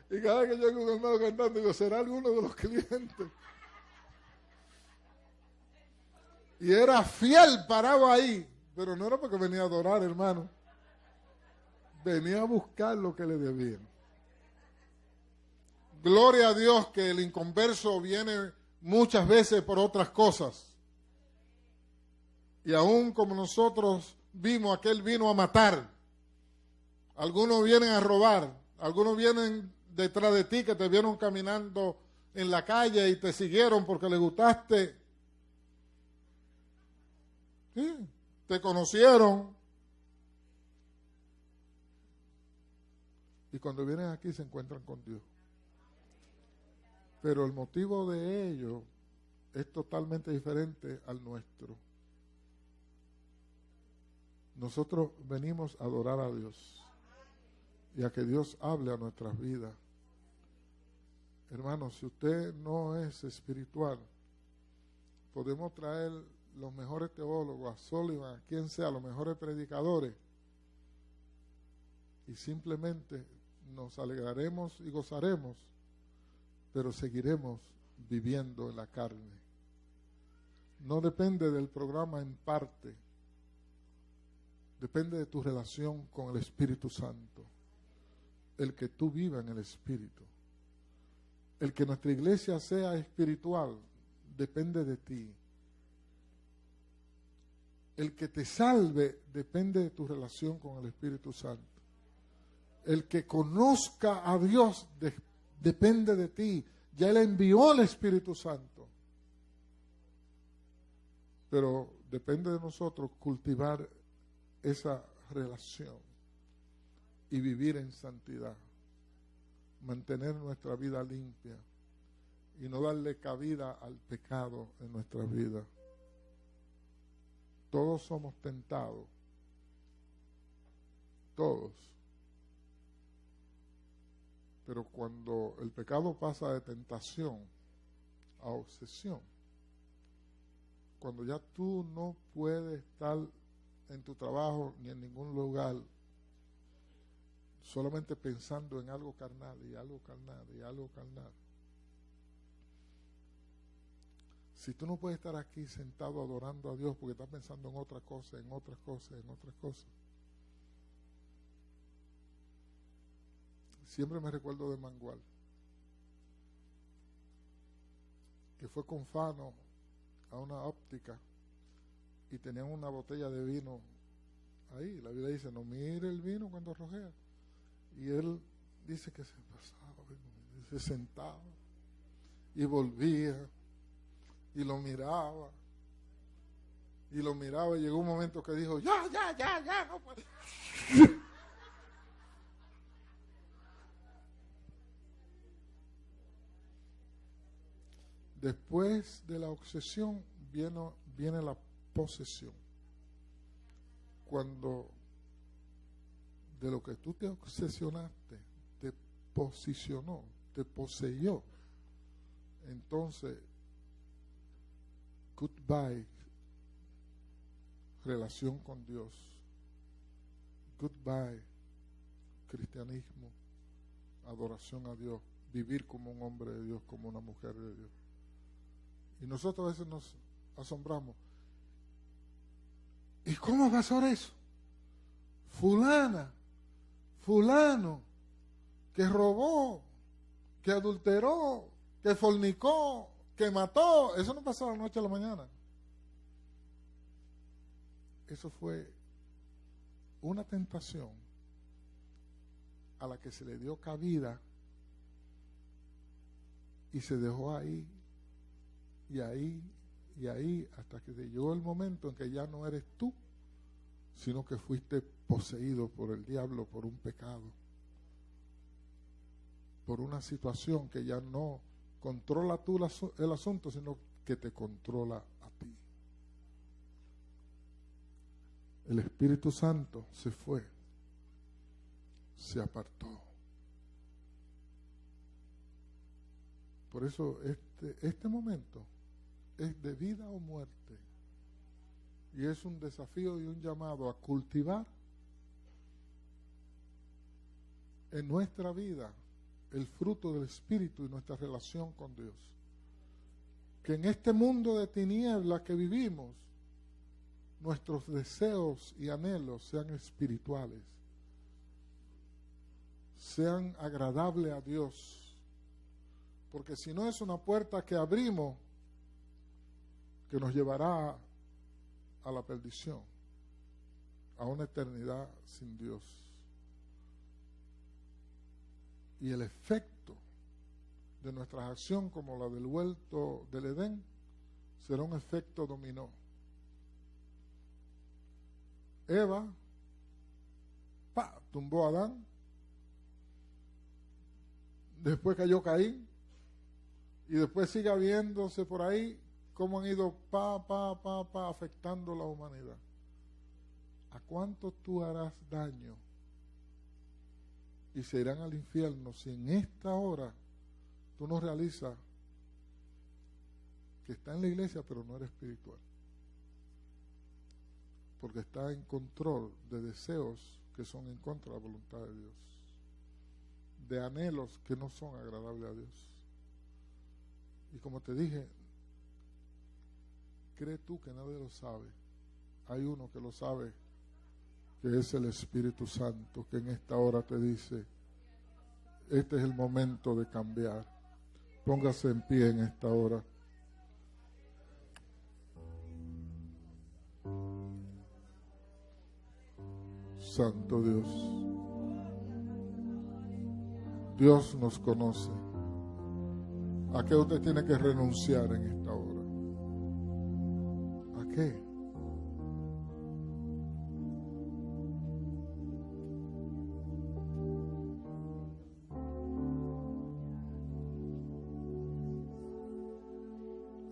Y cada vez que yo oigo un hermano cantando, digo, ¿será alguno de los clientes? Y era fiel, parado ahí. Pero no era porque venía a adorar, hermano. Venía a buscar lo que le debían. Gloria a Dios que el inconverso viene muchas veces por otras cosas. Y aún como nosotros vimos, aquel vino a matar. Algunos vienen a robar. Algunos vienen detrás de ti que te vieron caminando en la calle y te siguieron porque le gustaste. Sí, te conocieron. Y cuando vienen aquí se encuentran con Dios. Pero el motivo de ello es totalmente diferente al nuestro. Nosotros venimos a adorar a Dios y a que Dios hable a nuestras vidas. Hermanos, si usted no es espiritual, podemos traer los mejores teólogos, a Sullivan, a quien sea, los mejores predicadores, y simplemente nos alegraremos y gozaremos, pero seguiremos viviendo en la carne. No depende del programa en parte, depende de tu relación con el Espíritu Santo, el que tú vivas en el Espíritu. El que nuestra iglesia sea espiritual depende de ti. El que te salve depende de tu relación con el Espíritu Santo. El que conozca a Dios depende de ti. Ya Él envió al Espíritu Santo. Pero depende de nosotros cultivar esa relación y vivir en santidad. Mantener nuestra vida limpia y no darle cabida al pecado en nuestra vida. Todos somos tentados. Todos. Pero cuando el pecado pasa de tentación a obsesión, cuando ya tú no puedes estar en tu trabajo ni en ningún lugar solamente pensando en algo carnal y algo carnal y algo carnal. Si tú no puedes estar aquí sentado adorando a Dios porque estás pensando en otra cosa, en otras cosas, en otras cosas. Siempre me recuerdo de Mangual, que fue con Fano a una óptica y tenían una botella de vino ahí. La Biblia dice, no mire el vino cuando rojea. Y él dice que se pasaba, se sentaba y volvía y lo miraba. Y lo miraba y llegó un momento que dijo, ya, no puedo. Después de la obsesión viene la posesión. Cuando de lo que tú te obsesionaste, te posicionó, te poseyó. Entonces, goodbye, relación con Dios. Goodbye, cristianismo, adoración a Dios, vivir como un hombre de Dios, como una mujer de Dios. Y nosotros a veces nos asombramos. ¿Y cómo va a ser eso? Fulano, que robó, que adulteró, que fornicó, que mató. Eso no pasó de la noche a la mañana. Eso fue una tentación a la que se le dio cabida y se dejó ahí, y ahí, hasta que te llegó el momento en que ya no eres tú, sino que fuiste poseído por el diablo, por un pecado, por una situación que ya no controla tú el asunto, sino que te controla a ti. El Espíritu Santo se fue, se apartó. Por eso este momento es de vida o muerte Y es un desafío y un llamado a cultivar en nuestra vida el fruto del Espíritu y nuestra relación con Dios. Que en este mundo de tinieblas que vivimos, nuestros deseos y anhelos sean espirituales, sean agradables a Dios. Porque si no, es una puerta que abrimos que nos llevará a la perdición, a una eternidad sin Dios. Y el efecto de nuestra acción, como la del huerto del Edén, será un efecto dominó. Eva tumbó a Adán, después cayó Caín, y después sigue viéndose por ahí cómo han ido afectando la humanidad. ¿A cuánto tú harás daño? Y se irán al infierno si en esta hora tú no realizas que está en la iglesia pero no eres espiritual, porque está en control de deseos que son en contra de la voluntad de Dios, de anhelos que no son agradables a Dios. Y como te dije, cree tú que nadie lo sabe. Hay uno que lo sabe, que es el Espíritu Santo, que en esta hora te dice: este es el momento de cambiar. Póngase en pie en esta hora. Santo Dios. Dios nos conoce. ¿A qué usted tiene que renunciar en esta hora? ¿A qué?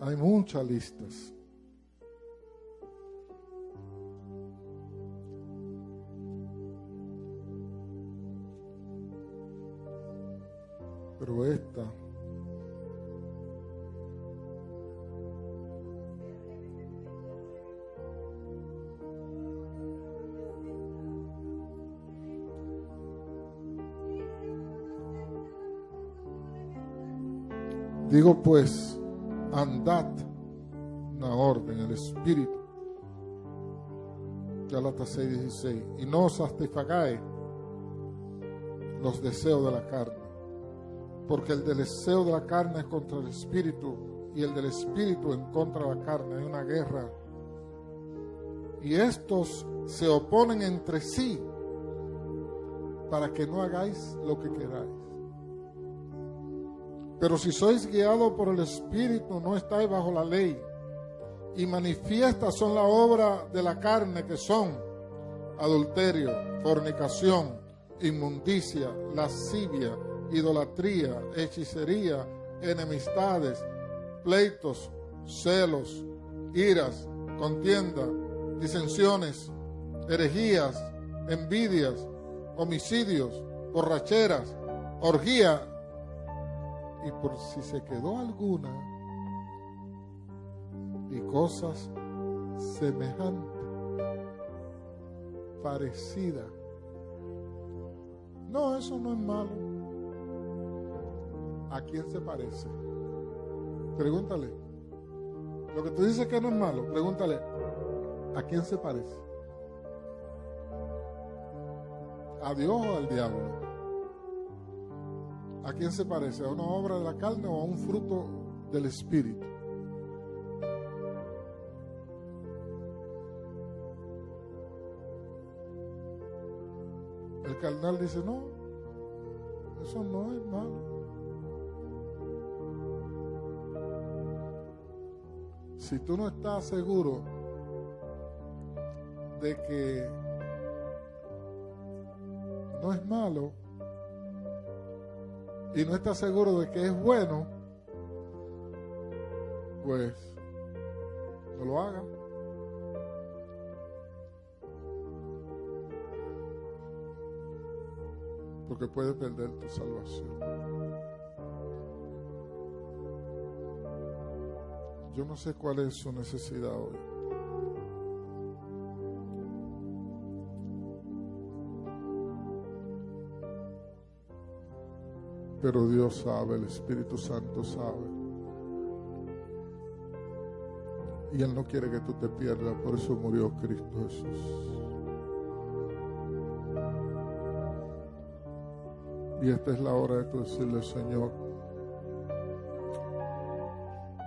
Hay muchas listas. Pero esta digo pues, andad, una orden, el Espíritu. Gálatas 6:16. Y no os satisfagáis los deseos de la carne, porque el del deseo de la carne es contra el Espíritu, y el del Espíritu en contra de la carne. Hay una guerra. Y estos se oponen entre sí para que no hagáis lo que queráis. Pero si sois guiados por el Espíritu, no estáis bajo la ley. Y manifiestas son la obra de la carne, que son adulterio, fornicación, inmundicia, lascivia, idolatría, hechicería, enemistades, pleitos, celos, iras, contienda, disensiones, herejías, envidias, homicidios, borracheras, orgía. Y por si se quedó alguna, y cosas semejantes, parecidas. No, eso no es malo. ¿A quién se parece? Pregúntale. Lo que tú dices que no es malo, pregúntale, ¿a quién se parece? ¿A Dios o al diablo? ¿A quién se parece? ¿A una obra de la carne o a un fruto del Espíritu? El carnal dice: no, eso no es malo. Si tú no estás seguro de que no es malo y no estás seguro de que es bueno, pues no lo hagas. Porque puedes perder tu salvación. Yo no sé cuál es su necesidad hoy. Pero Dios sabe, el Espíritu Santo sabe. Y Él no quiere que tú te pierdas, por eso murió Cristo Jesús. Y esta es la hora de tú decirle: Señor,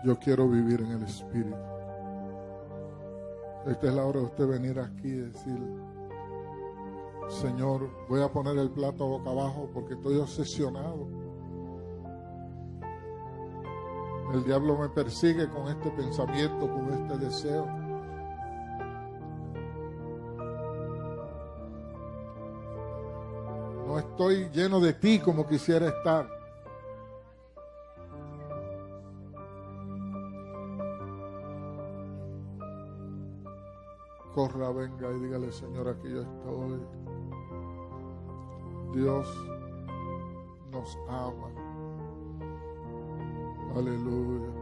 yo quiero vivir en el Espíritu. Esta es la hora de usted venir aquí y decir: Señor, voy a poner el plato boca abajo porque estoy obsesionado. El diablo me persigue con este pensamiento, con este deseo. No estoy lleno de ti como quisiera estar. Corra, venga y dígale: Señor, aquí yo estoy. Dios nos ama. Aleluya.